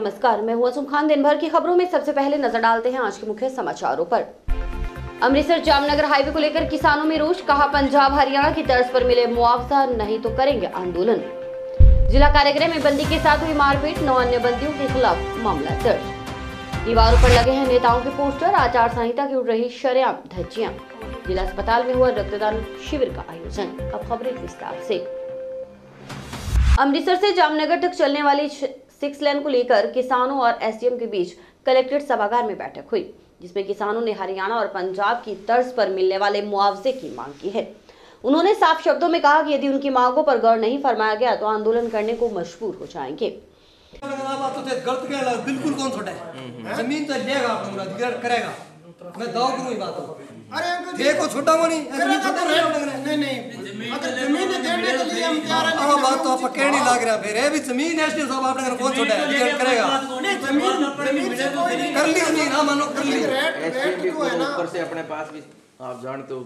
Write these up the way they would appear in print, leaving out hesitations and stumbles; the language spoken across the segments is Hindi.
नमस्कार, मैं हूं असुम खान। दिन भर की खबरों में सबसे पहले नजर डालते हैं आज के मुख्य समाचारों पर। अमृतसर जामनगर हाईवे को लेकर किसानों में रोष, कहा पंजाब हरियाणा की तर्ज पर मिले मुआवजा नहीं तो करेंगे आंदोलन। जिला कारागृह में बंदी के साथ हुई मारपीट, 9 अन्य बंदियों के खिलाफ मामला दर्ज। दीवारों पर लगे हैं नेताओं के पोस्टर, आचार संहिता की उड़ रही शरेआम धज्जियां। जिला अस्पताल में हुआ रक्तदान शिविर का आयोजन। अब खबरें विस्तार से। अमृतसर से जामनगर तक चलने वाली 6 लेन को लेकर किसानों और एसडीएम के बीच कलेक्ट्रेट सभागार में बैठक हुई, जिसमें किसानों ने हरियाणा और पंजाब की तर्ज पर मिलने वाले मुआवजे की मांग की है। उन्होंने साफ शब्दों में कहा कि यदि उनकी मांगों पर गौर नहीं फरमाया गया तो आंदोलन करने को मजबूर हो जाएंगे। बिल्कुल कौन छोटा है, जमीन तो लेगा करेगा, मैं दाव करूं बात हो। अरे देखो छोटा मनी नहीं अगर जमीन देने के लिए हम तैयार हैं। हां बात तो आप कहने लग रहा फिर ये भी जमीन एसडी साहब आपने अगर कौन छोटा है करेगा नहीं, जमीन से कोई नहीं कर ली नहीं ना मानो कर ली रेट तो है ना ऊपर से अपने पास भी आप जानते हो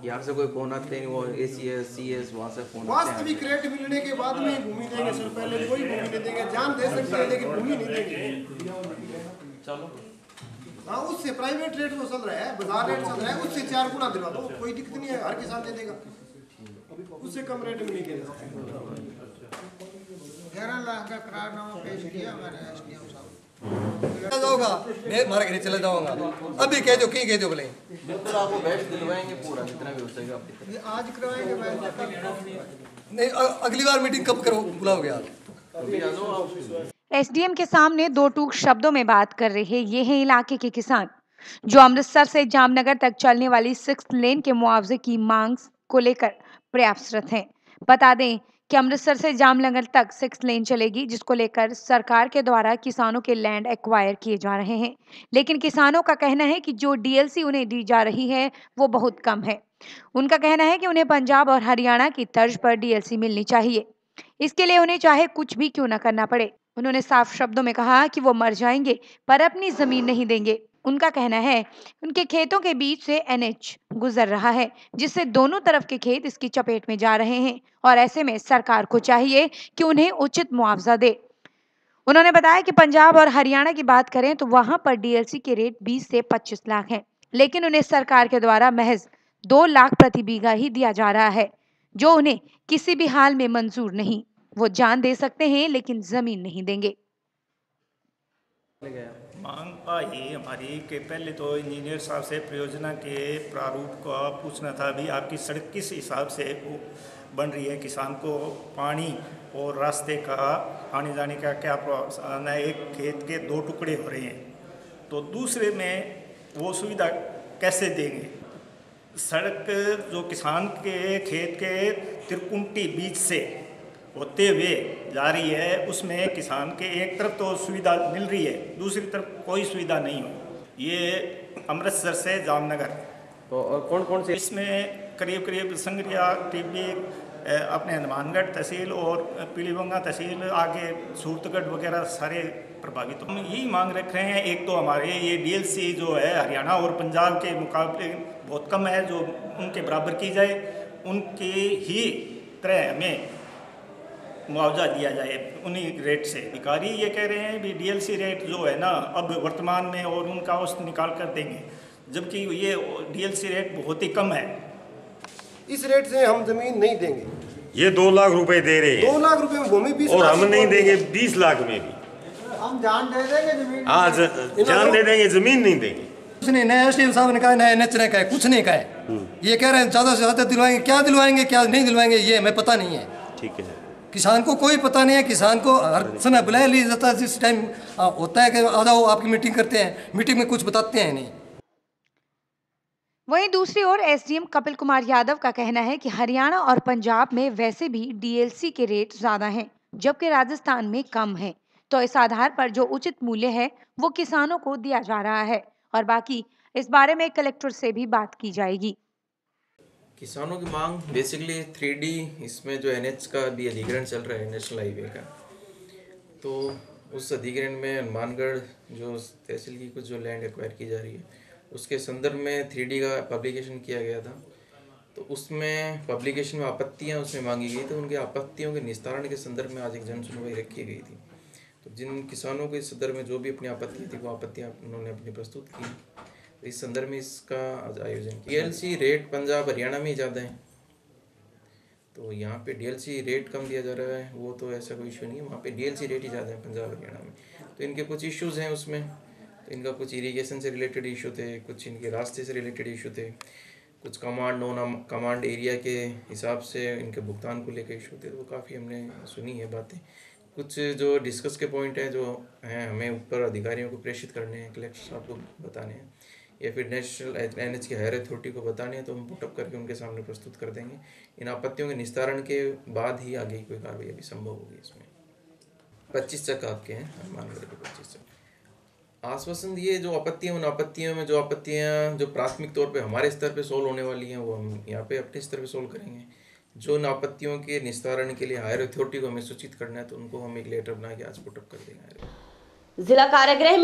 यहाँ से कोई फोन आते नहीं, वो एसीएस सीएस वहाँ से फोन वास्तविक रेट मिलने के बाद में भूमि देंगे सर, पहले कोई भूमि नहीं देंगे, जान दे सकते हैं लेकिन भूमि नहीं देंगे। चलो हाँ उससे प्राइवेट रेट तो चल रहा है, बाजार रेट चल रहा है, उससे 4 गुना दिलवा दो, कोई दिक्कत नहीं है, हर किसान दे देगा, उससे कम रेट में नहीं देगा। 11 लाख का करारनामा पेश किया हमारे एसडीएम साहब। जाऊंगा मैं मारे घर चले जाऊंगा, अभी कह दो कहीं कह दो बोले बिल्कुल आपको बैच दिलवाएंगे पूरा जितना भी हो सकेगा। आज करवाएंगे बैच नहीं, अगली बार मीटिंग कब करो बुलाओगे आप? एसडीएम के सामने 2 टूक शब्दों में बात कर रहे ये हैं इलाके के किसान, जो अमृतसर से जामनगर तक चलने वाली 6 लेन के मुआवजे की मांग को लेकर प्रयासरत हैं। बता दें कि अमृतसर से जामनगर तक 6 लेन चलेगी, जिसको लेकर सरकार के द्वारा किसानों के लैंड एक्वायर किए जा रहे हैं। लेकिन किसानों का कहना है कि जो डीएलसी उन्हें दी जा रही है वो बहुत कम है। उनका कहना है कि उन्हें पंजाब और हरियाणा की तर्ज पर डीएलसी मिलनी चाहिए, इसके लिए उन्हें चाहे कुछ भी क्यों न करना पड़े। उन्होंने साफ शब्दों में कहा कि वो मर जाएंगे पर अपनी जमीन नहीं देंगे। उनका कहना है उनके खेतों के बीच से एनएच गुजर रहा है, जिससे दोनों तरफ के खेत इसकी चपेट में जा रहे हैं और ऐसे में सरकार को चाहिए कि उन्हें उचित मुआवजा दे। उन्होंने बताया कि पंजाब और हरियाणा की बात करें तो वहां पर डीएलसी के रेट 20 से 25 लाख हैं, लेकिन उन्हें सरकार के द्वारा महज 2 लाख प्रति बीघा ही दिया जा रहा है, जो उन्हें किसी भी हाल में मंजूर नहीं। वो जान दे सकते हैं लेकिन जमीन नहीं देंगे। मांग आई हमारी कि पहले तो इंजीनियर साहब से परियोजना के प्रारूप का पूछना था, अभी आपकी सड़क किस हिसाब से बन रही है, किसान को पानी और रास्ते का आने जाने का क्या प्रावधान है। एक खेत के 2 टुकड़े हो रहे हैं तो दूसरे में वो सुविधा कैसे देंगे। सड़क जो किसान के खेत के त्रिकुंटी बीच से होते हुए जा रही है, उसमें किसान के एक तरफ तो सुविधा मिल रही है, दूसरी तरफ कोई सुविधा नहीं हो। ये अमृतसर से जामनगर तो और कौन कौन से इसमें करीब करीब संगरिया टिब्बी अपने हनुमानगढ़ तहसील और पीलीभंगा तहसील आगे सूरतगढ़ वगैरह सारे प्रभावित। हम यही मांग रख रहे हैं, एक तो हमारे ये डीएलसी जो है हरियाणा और पंजाब के मुकाबले बहुत कम है, जो उनके बराबर की जाए, उनके ही तरह हमें मुआवजा दिया जाए उन्हीं रेट से। अधिकारी ये कह रहे हैं भी डीएलसी रेट जो है ना अब वर्तमान में और उनका औसत निकाल कर देंगे, जबकि ये डीएलसी रेट बहुत ही कम है। इस रेट से हम जमीन नहीं देंगे। ये 2 लाख रुपए दे रहे हैं, 2 लाख रुपए में भूमि 20 और हम नहीं देंगे 20 लाख में भी। हम जान दे देंगे जमीन, हाँ जान दे देंगे, जमीन नहीं देंगे। कुछ नहीं, नया एसडीएम साहब ने कहा, नया एनएच ने कहा, कुछ नहीं कहा। ये कह रहे हैं ज्यादा से ज्यादा दिलवाएंगे, क्या दिलवाएंगे क्या नहीं दिलवाएंगे ये हमें पता नहीं है। ठीक है, किसान को कोई पता नहीं है, किसान को हर समय बुलाया लिया जाता है, जिस टाइम होता है कि आ जाओ आपकी मीटिंग करते हैं, मीटिंग में कुछ बताते हैं नहीं। वहीं दूसरी ओर एसडीएम कपिल कुमार यादव का कहना है कि हरियाणा और पंजाब में वैसे भी डीएलसी के रेट ज्यादा हैं, जबकि राजस्थान में कम है, तो इस आधार पर जो उचित मूल्य है वो किसानों को दिया जा रहा है और बाकी इस बारे में कलेक्टर से भी बात की जाएगी। किसानों की मांग बेसिकली 3D, इसमें जो एनएच का भी अधिग्रहण चल रहा है नेशनल हाईवे का, तो उस अधिग्रहण में हनुमानगढ़ जो तहसील की कुछ जो लैंड एक्वायर की जा रही है उसके संदर्भ में 3D का पब्लिकेशन किया गया था। तो उसमें पब्लिकेशन में आपत्तियां उसमें मांगी गई थी, उनकी आपत्तियों के निस्तारण के संदर्भ में आज एक जन सुनवाई रखी गई थी। तो जिन किसानों को इस संदर्भ में जो भी अपनी आपत्ति थी वो आपत्तियाँ उन्होंने अपनी प्रस्तुत की। इस संदर्भ में इसका आयोजन डीएलसी रेट पंजाब हरियाणा में ही ज़्यादा है, तो यहाँ पे डीएलसी रेट कम दिया जा रहा है, वो तो ऐसा कोई इशू नहीं है। वहाँ पे डीएलसी रेट ही ज़्यादा है पंजाब हरियाणा में। तो इनके कुछ इश्यूज़ हैं उसमें, तो इनका कुछ इरीगेशन से रिलेटेड इशू थे, कुछ इनके रास्ते से रिलेटेड इशू थे, कुछ कमांड नॉन कमांड एरिया के हिसाब से इनके भुगतान को लेकर इशू थे। तो काफ़ी हमने सुनी है बातें। कुछ जो डिस्कस के पॉइंट हैं जो हैं हमें ऊपर अधिकारियों को प्रेषित करने हैं, कलेक्टर साहब को बताने हैं या फिर नेशनल एनएच की हायर अथॉरिटी को बताने हैं, तो हम पुटअप करके उनके सामने प्रस्तुत कर देंगे। इन आपत्तियों के निस्तारण के बाद ही आगे कोई कार्रवाई अभी संभव होगी। इसमें 25 तक आपके हैं, हनुमानगढ़ के 25 तक आश्वासन दिए। जो आपत्तियाँ, उन आपत्तियों में जो आपत्तियाँ जो प्राथमिक तौर पे हमारे स्तर पे सोल्व होने वाली हैं वो हम यहाँ पे अपने स्तर पे सोल्व करेंगे। जो उन आपत्तियों के निस्तारण के लिए हायर अथॉरिटी को हमें सूचित करना है तो उनको हम एक लेटर बना के आज पुटअप कर देंगे। जिला कारागृह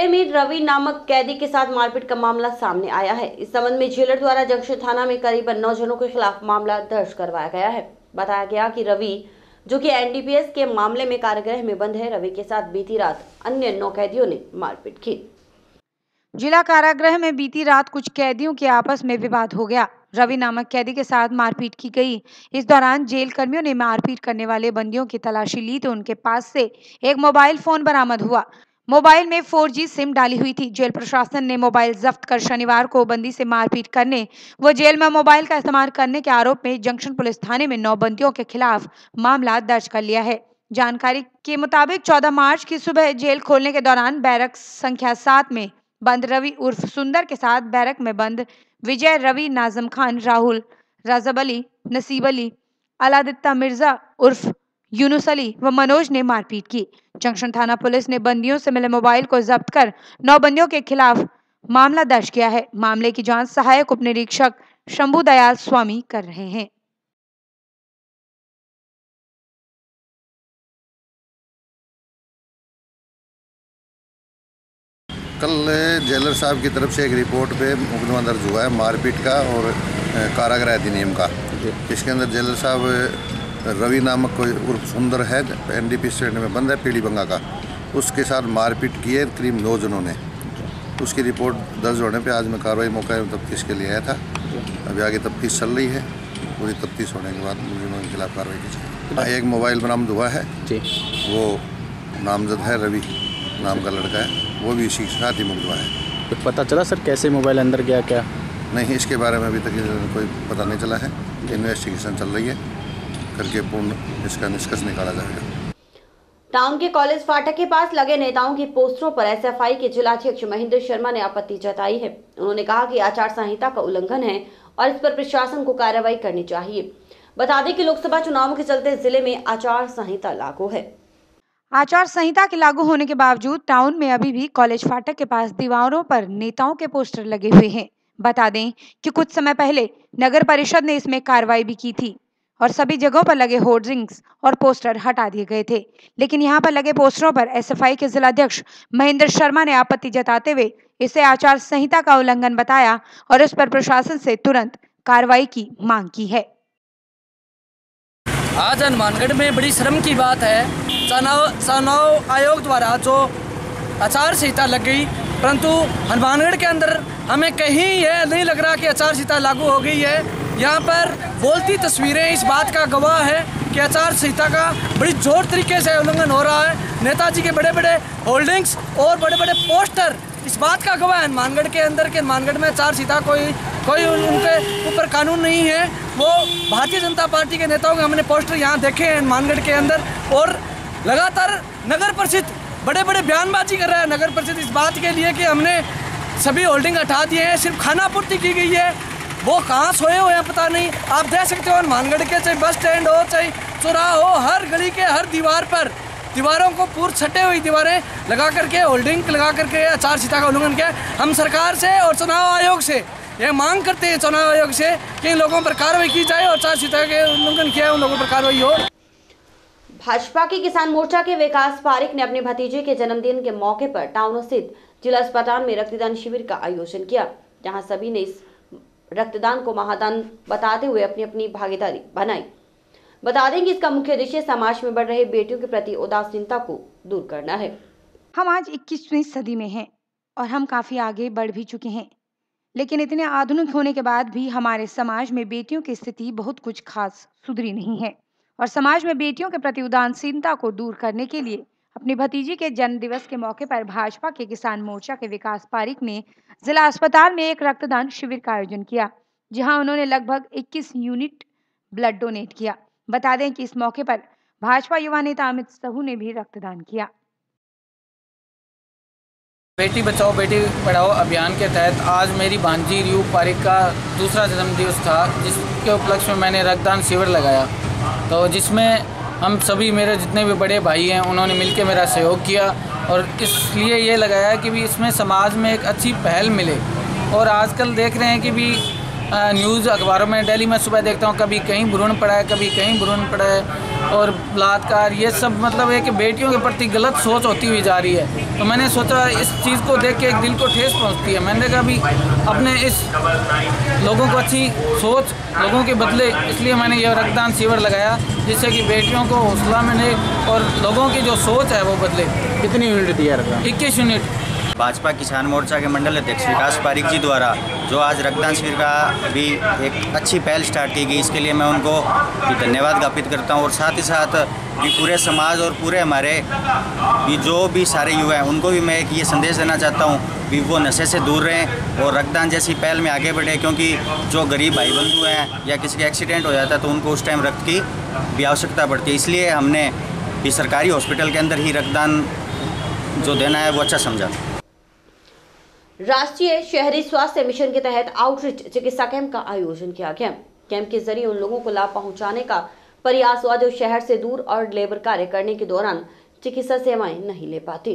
में रवि नामक कैदी के साथ मारपीट का मामला सामने आया है। इस संबंध में जेलर द्वारा जंक्शन थाना में करीबन 9 जनों के खिलाफ मामला दर्ज करवाया गया है। बताया गया कि रवि, जो कि एनडीपीएस के मामले में कारागृह में बंद है, रवि के साथ बीती रात अन्य 9 कैदियों ने मारपीट की। जिला कारागृह में बीती रात कुछ कैदियों के आपस में विवाद हो गया। रवि नामक कैदी के साथ मारपीट की गई। इस दौरान जेल कर्मियों ने मारपीट करने वाले बंदियों की तलाशी ली तो उनके पास से एक मोबाइल फोन बरामद हुआ। मोबाइल में 4G सिम डाली हुई थी। जेल प्रशासन ने मोबाइल जब्त कर शनिवार को बंदी से मारपीट करने व जेल में मोबाइल का इस्तेमाल करने के आरोप में जंक्शन पुलिस थाने में 9 बंदियों के खिलाफ मामला दर्ज कर लिया है। जानकारी के मुताबिक 14 मार्च की सुबह जेल खोलने के दौरान बैरक संख्या 7 में बंद रवि उर्फ सुंदर के साथ बैरक में बंद विजय, रवि, नाजम खान, राहुल, राजब अली, नसीब अली, अलादित्ता मिर्जा उर्फ यूनुस अली व मनोज ने मारपीट की। जंक्शन थाना पुलिस ने बंदियों से मिले मोबाइल को जब्त कर 9 बंदियों के खिलाफ मामला दर्ज किया है। मामले की जांच सहायक उप निरीक्षक शंभू दयाल स्वामी कर रहे हैं। कल जेलर साहब की तरफ से एक रिपोर्ट पे मुकदमा दर्ज हुआ है मारपीट का और कारागृह अधिनियम का। इसके अंदर जेलर साहब रवि नामक कोई उर्फ सुंदर है, एनडीपी स्टेशन में बंद है पीली बंगा का, उसके साथ मारपीट की है करीब 9 जनों ने। उसकी रिपोर्ट दर्ज होने पे आज मैं कार्रवाई मौके में तफ्तीश के लिए आया था। अभी आगे तफ्तीश चल रही है, पूरी तफ्तीश होने के बाद मुजरिमों के खिलाफ कार्रवाई की जाएगी। एक मोबाइल बरामद हुआ है, वो नामजद है, रवि नाम का लड़का है, वो भी इसी के साथ ही मुकदमा है। तो पता चला सर कैसे मोबाइल अंदर गया क्या? नहीं, इसके बारे में अभी तक कोई पता नहीं चला है। इन्वेस्टिगेशन चल रही है, करके पूर्ण इसका निष्कर्ष निकाला जाएगा। टाउन के कॉलेज फाटक के पास लगे नेताओं की पोस्टरों पर एसएफआई के जिलाध्यक्ष महेंद्र शर्मा ने आपत्ति जताई है। उन्होंने कहा कि आचार संहिता का उल्लंघन है और इस पर प्रशासन को कार्रवाई करनी चाहिए। बता दें कि लोकसभा चुनावों के चलते जिले में आचार संहिता लागू है। आचार संहिता के लागू होने के बावजूद टाउन में अभी भी कॉलेज फाटक के पास दीवारों पर नेताओं के पोस्टर लगे हुए हैं। बता दें कि कुछ समय पहले नगर परिषद ने इसमें कार्रवाई भी की थी और सभी जगहों पर लगे होर्डिंग्स और पोस्टर हटा दिए गए थे। लेकिन यहां पर लगे पोस्टरों पर एसएफआई के जिलाध्यक्ष महेंद्र शर्मा ने आपत्ति जताते हुए इसे आचार संहिता का उल्लंघन बताया और इस पर प्रशासन से तुरंत कार्रवाई की मांग की है। आज हनुमानगढ़ में बड़ी शर्म की बात है, चुनाव आयोग द्वारा जो आचार संहिता लग गई, परंतु हनुमानगढ़ के अंदर हमें कहीं यह नहीं लग रहा कि आचार संहिता लागू हो गई है। यहाँ पर बोलती तस्वीरें इस बात का गवाह है कि आचार संहिता का बड़ी जोर तरीके से उल्लंघन हो रहा है। नेताजी के बड़े बड़े होल्डिंग्स और बड़े बड़े पोस्टर इस बात का गवाह है हनुमानगढ़ के अंदर के हनुमानगढ़ में आचार संहिता कोई उनके ऊपर कानून नहीं है। वो भारतीय जनता पार्टी के नेताओं के हमने पोस्टर यहाँ देखे हैं हनुमानगढ़ के अंदर, और लगातार नगर परिषद बड़े बड़े बयानबाजी कर रहा है। नगर परिषद इस बात के लिए कि हमने सभी होल्डिंग हटा दिए हैं, सिर्फ खानापूर्ति की गई है। वो कहाँ सोए हुए हैं पता नहीं। आप देख सकते हो हनुमानगढ़ के चाहे बस स्टैंड हो चाहे चौराहा हो, हर गली के हर दीवार पर दीवारों को पूर्ण छटे हुई दीवारें लगा करके होल्डिंग लगा करके आचार संहिता का उल्लंघन किया। हम सरकार से और चुनाव आयोग से यह मांग करते हैं, चुनाव आयोग से, कि इन लोगों पर कार्रवाई की जाए और आचार संहिता के उल्लंघन किया है उन लोगों पर कार्रवाई हो। भाजपा के किसान मोर्चा के विकास पारिक ने अपने भतीजे के जन्मदिन के मौके पर टाउन स्थित जिला अस्पताल में रक्तदान शिविर का आयोजन किया, जहां सभी ने इस रक्तदान को महादान बताते हुए अपनी अपनी भागीदारी बनाई। बता दें कि इसका मुख्य उद्देश्य समाज में बढ़ रहे बेटियों के प्रति उदासीनता को दूर करना है। हम आज 21वीं सदी में हैं और हम काफी आगे बढ़ भी चुके हैं, लेकिन इतने आधुनिक होने के बाद भी हमारे समाज में बेटियों की स्थिति बहुत कुछ खास सुधरी नहीं है। और समाज में बेटियों के प्रति उदासीनता को दूर करने के लिए अपनी भतीजी के जन्म दिवस के मौके पर भाजपा के किसान मोर्चा के विकास पारिक ने जिला अस्पताल में एक रक्तदान शिविर का आयोजन किया, जहां उन्होंने लगभग 21 यूनिट ब्लड डोनेट किया। बता दें कि इस मौके पर भाजपा युवा नेता अमित साहू ने भी रक्तदान किया। बेटी बचाओ बेटी पढ़ाओ अभियान के तहत आज मेरी भांजी रियू पारिक का दूसरा जन्मदिवस था, जिसके उपलक्ष्य में मैंने रक्तदान शिविर लगाया। तो जिसमें हम सभी मेरे जितने भी बड़े भाई हैं उन्होंने मिलकर मेरा सहयोग किया और इसलिए ये लगाया कि भी इसमें समाज में एक अच्छी पहल मिले। और आजकल देख रहे हैं कि भी न्यूज़ अखबारों में डेली मैं सुबह देखता हूँ, कभी कहीं भ्रूण पड़ा है, कभी कहीं भ्रूण पड़ा है और बलात्कार, ये सब मतलब है कि बेटियों के प्रति गलत सोच होती हुई जा रही है। तो मैंने सोचा इस चीज़ को देख के एक दिल को ठेस पहुँचती है। मैंने कहा भी अपने इस लोगों को अच्छी सोच लोगों के बदले, इसलिए मैंने ये रक्तदान शिविर लगाया जिससे कि बेटियों को हौसला मिले और लोगों की जो सोच है वो बदले। कितनी यूनिट दिया रक्तदान? 21 यूनिट। भाजपा किसान मोर्चा के मंडल अध्यक्ष विकास पारिक जी द्वारा जो आज रक्तदान शिविर का भी एक अच्छी पहल स्टार्ट की गई, इसके लिए मैं उनको भी धन्यवाद ज्ञापित करता हूं। और साथ ही साथ भी पूरे समाज और पूरे हमारे भी जो भी सारे युवा हैं उनको भी मैं एक ये संदेश देना चाहता हूं भी वो नशे से दूर रहें और रक्तदान जैसी पहल में आगे बढ़े, क्योंकि जो गरीब भाई बंधु हैं या किसी का एक्सीडेंट हो जाता है तो उनको उस टाइम रक्त की भी आवश्यकता पड़ती है। इसलिए हमने भी सरकारी हॉस्पिटल के अंदर ही रक्तदान जो देना है वो अच्छा समझा। राष्ट्रीय शहरी स्वास्थ्य मिशन के तहत आउटरीच चिकित्सा कैंप का आयोजन किया गया। कैंप के जरिए उन लोगों को लाभ पहुंचाने का प्रयास हुआ जो शहर से दूर और लेबर कार्य करने के दौरान चिकित्सा सेवाएं नहीं ले पाती।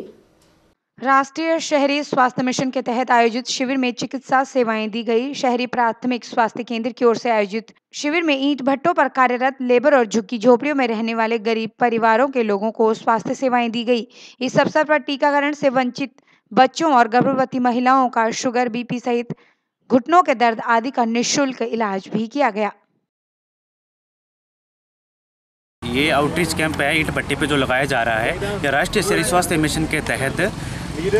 राष्ट्रीय शहरी स्वास्थ्य मिशन के तहत आयोजित शिविर में चिकित्सा सेवाएं दी गई। शहरी प्राथमिक स्वास्थ्य केंद्र की ओर से आयोजित शिविर में ईंट भट्टों पर कार्यरत लेबर और झुग्गी झोपड़ियों में रहने वाले गरीब परिवारों के लोगों को स्वास्थ्य सेवाएं दी गई। इस अवसर पर टीकाकरण से वंचित बच्चों और गर्भवती महिलाओं का शुगर, बीपी सहित घुटनों के दर्द आदि का निःशुल्क इलाज भी किया गया। ये आउटरीच कैंप है ईंट भट्टे पे जो लगाया जा रहा है, यह राष्ट्रीय शहरी स्वास्थ्य मिशन के तहत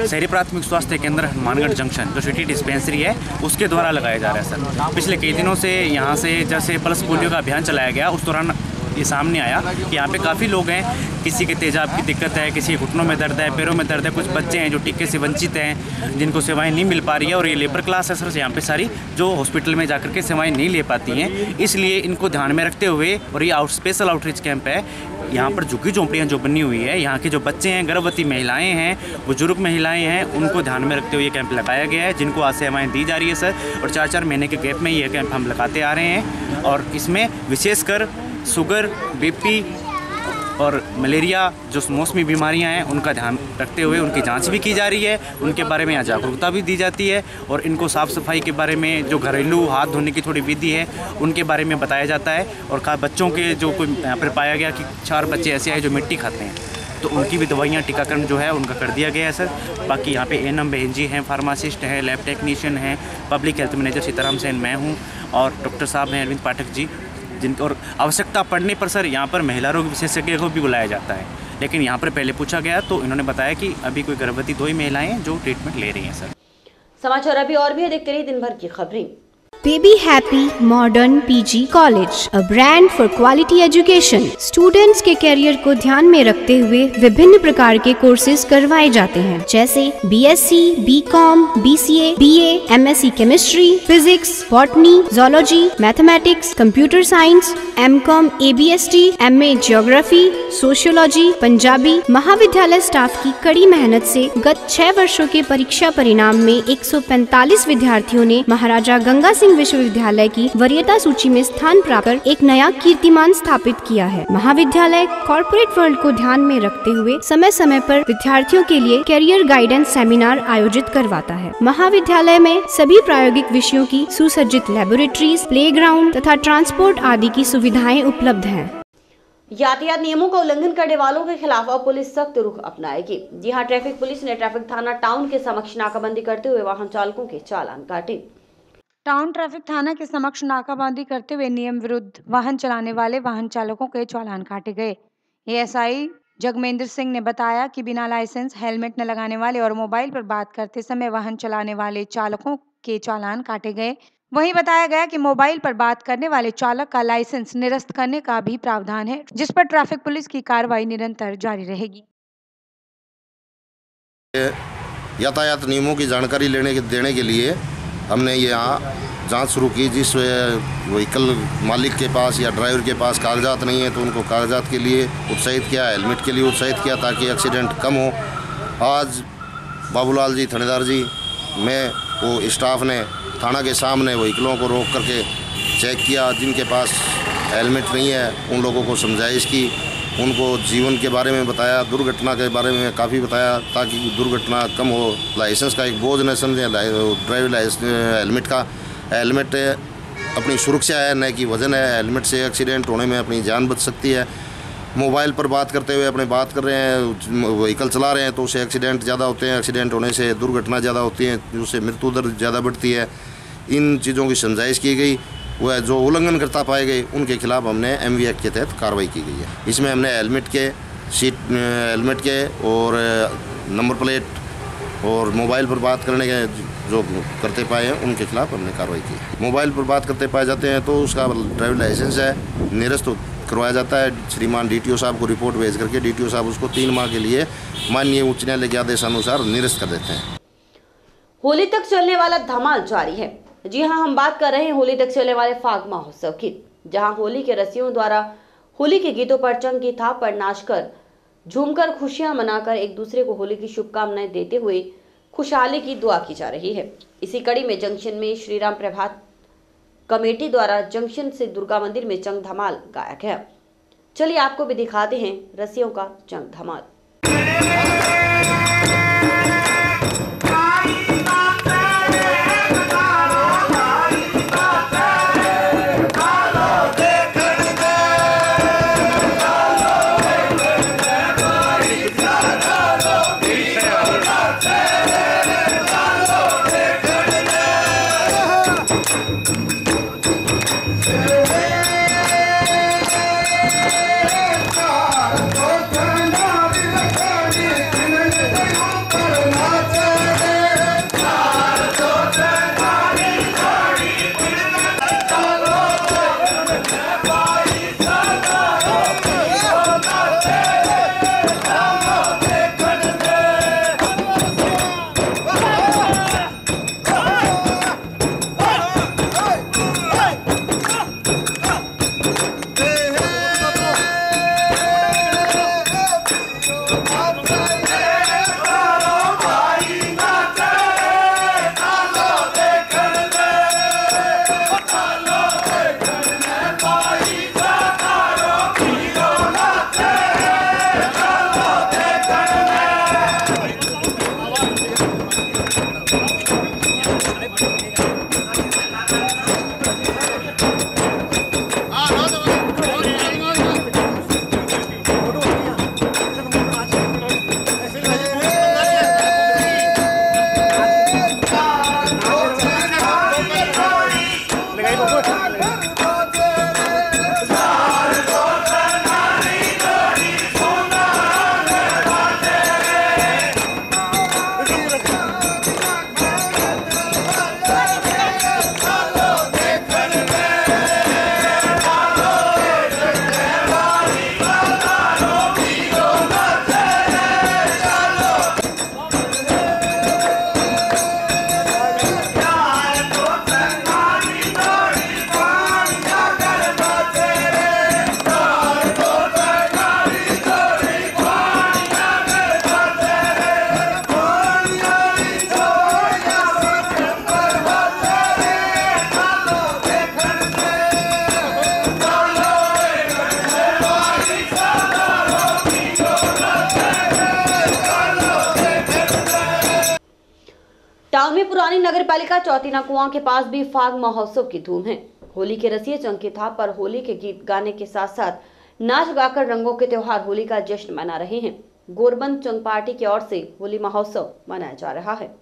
शहरी प्राथमिक स्वास्थ्य केंद्र हनुमानगढ़ जंक्शन जो सिटी डिस्पेंसरी है उसके द्वारा लगाया जा रहा है। सर पिछले कई दिनों से यहाँ से जैसे पल्स पोलियो का अभियान चलाया गया, उस दौरान ये सामने आया कि यहाँ पे काफ़ी लोग हैं, किसी के तेजाब की दिक्कत है, किसी के घुटनों में दर्द है, पैरों में दर्द है, कुछ बच्चे हैं जो टीके से वंचित हैं, जिनको सेवाएं नहीं मिल पा रही है। और ये लेबर क्लास है सर यहाँ पे सारी जो हॉस्पिटल में जाकर के सेवाएं नहीं ले पाती हैं। इसलिए इनको ध्यान में रखते हुए और ये स्पेशल आउटरीच कैंप है। यहाँ पर झुग्गी झोंपड़ियाँ जो बनी हुई है, यहाँ के जो बच्चे हैं, गर्भवती महिलाएं हैं, बुजुर्ग महिलाएं हैं, उनको ध्यान में रखते हुए ये कैंप लगाया गया है, जिनको आज सेवाएं दी जा रही है सर। और 4-4 महीने के गैप में ये कैंप हम लगाते आ रहे हैं और इसमें विशेषकर शुगर, बीपी और मलेरिया जो मौसमी बीमारियां हैं उनका ध्यान रखते हुए उनकी जांच भी की जा रही है, उनके बारे में यहाँ जागरूकता भी दी जाती है और इनको साफ़ सफाई के बारे में जो घरेलू हाथ धोने की थोड़ी विधि है उनके बारे में बताया जाता है। और बच्चों के जो कोई यहाँ पर पाया गया कि 4 बच्चे ऐसे आए जो मिट्टी खाते हैं, तो उनकी भी दवाइयाँ टीकाकरण जो है उनका कर दिया गया है सर। बाकी यहाँ पे एएनएम बहन जी हैं, फार्मासिस्ट हैं, लैब टेक्नीशियन हैं, public health manager Sitaram Sen मैं हूँ और डॉक्टर साहब हैं अरविंद पाठक जी, जिनको और आवश्यकता पड़ने पर सर यहाँ पर महिला रोग विशेषज्ञ को भी बुलाया जाता है। लेकिन यहाँ पर पहले पूछा गया तो इन्होंने बताया कि अभी कोई गर्भवती 2 ही महिलाएं हैं जो ट्रीटमेंट ले रही हैं सर। समाचार अभी और भी है, देखते रहिए दिन भर की खबरें। Baby Happy Modern PG College, a brand for quality education. Students के करियर को ध्यान में रखते हुए विभिन्न प्रकार के कोर्सेज करवाए जाते हैं, जैसे BSc, BCom, BCA, BA, MSc Chemistry, Physics, Botany, Zoology, Mathematics, Computer Science, MCom, ABST, MA Geography, Sociology, Punjabi. महाविद्यालय स्टाफ की कड़ी मेहनत से गत 6 वर्षों के परीक्षा परिणाम में 145 विद्यार्थियों ने महाराजा गंगा सिंह विश्वविद्यालय की वरीयता सूची में स्थान प्राप्त कर एक नया कीर्तिमान स्थापित किया है। महाविद्यालय कॉर्पोरेट वर्ल्ड को ध्यान में रखते हुए समय समय पर विद्यार्थियों के लिए कैरियर गाइडेंस सेमिनार आयोजित करवाता है। महाविद्यालय में सभी प्रायोगिक विषयों की सुसज्जित लैबोरेटरीज, प्लेग्राउंड तथा ट्रांसपोर्ट आदि की सुविधाएं उपलब्ध हैं। यातायात नियमों का उल्लंघन करने वालों के खिलाफ अब पुलिस सख्त रुख अपनाएगी। जी हां, ट्रैफिक पुलिस ने ट्रैफिक थाना टाउन के समक्ष नाकाबंदी करते हुए वाहन चालकों के चालान काटे। टाउन ट्रैफिक थाना के समक्ष नाकाबंदी करते हुए नियम विरुद्ध वाहन चलाने वाले वाहन चालकों के चालान काटे गए। एएसआई जगमेंद्र सिंह ने बताया कि बिना लाइसेंस, हेलमेट न लगाने वाले और मोबाइल पर बात करते समय वाहन चलाने वाले चालकों के चालान काटे गए। वहीं बताया गया कि मोबाइल पर बात करने वाले चालक का लाइसेंस निरस्त करने का भी प्रावधान है, जिस पर ट्रैफिक पुलिस की कार्रवाई निरंतर जारी रहेगी। यातायात नियमों की जानकारी देने के लिए हमने यहाँ जांच शुरू की। जिस व्हीकल मालिक के पास या ड्राइवर के पास कागजात नहीं है तो उनको कागजात के लिए उत्साहित किया, हेलमेट के लिए उत्साहित किया ताकि एक्सीडेंट कम हो। आज बाबूलाल जी थानेदार जी में वो स्टाफ ने थाना के सामने व्हीकलों को रोक करके चेक किया। जिनके पास हेलमेट नहीं है उन लोगों को समझाइश की, उनको जीवन के बारे में बताया, दुर्घटना के बारे में काफ़ी बताया ताकि दुर्घटना कम हो। लाइसेंस का एक बोझ न समझें, ड्राइविंग लाइसेंस हेलमेट अपनी सुरक्षा है, न कि वजन है। हेलमेट से एक्सीडेंट होने में अपनी जान बच सकती है। मोबाइल पर बात करते हुए अपने बात कर रहे हैं, व्हीकल चला रहे हैं तो उससे एक्सीडेंट ज़्यादा होते हैं। एक्सीडेंट होने से दुर्घटना ज़्यादा होती है, उससे मृत्यु दर ज़्यादा बढ़ती है। इन चीज़ों की समझाइश की गई। वह जो उल्लंघन करता पाए गए उनके खिलाफ हमने MV एक्ट के तहत कार्रवाई की गई है। इसमें हमने हेलमेट के और नंबर प्लेट और मोबाइल पर बात करने के जो करते पाए हैं उनके खिलाफ हमने कार्रवाई की है। मोबाइल पर बात करते पाए जाते हैं तो उसका ड्राइविंग लाइसेंस है निरस्त करवाया जाता है। श्रीमान DTO साहब को रिपोर्ट भेज करके DTO साहब उसको 3 माह के लिए माननीय उच्च न्यायालय के आदेशानुसार निरस्त कर देते हैं। होली तक चलने वाला धमाल जारी है। जी हां, हम बात कर रहे हैं होली तक चलने वाले फाग महोत्सव की, जहां होली के रसियों द्वारा होली के गीतों पर चंग की थाप पर नाचकर, झूमकर, खुशियां मनाकर एक दूसरे को होली की शुभकामनाएं देते हुए खुशहाली की दुआ की जा रही है। इसी कड़ी में जंक्शन में श्री राम प्रभात कमेटी द्वारा जंक्शन से दुर्गा मंदिर में चंग धमाल गाया गया। चलिए आपको भी दिखाते हैं रसियों का चंग धमाल। टाउन में पुरानी नगर पालिका चौथीना कुआं के पास भी फाग महोत्सव की धूम है। होली के रसिए चंग की थाप पर होली के गीत गाने के साथ साथ नाच गाकर रंगों के त्योहार होली का जश्न मना रहे हैं। गोरबंद चंग पार्टी की ओर से होली महोत्सव मनाया जा रहा है।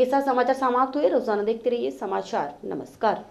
के साथ समाचार समाप्त हुए। रोजाना देखते रहिए समाचार। नमस्कार।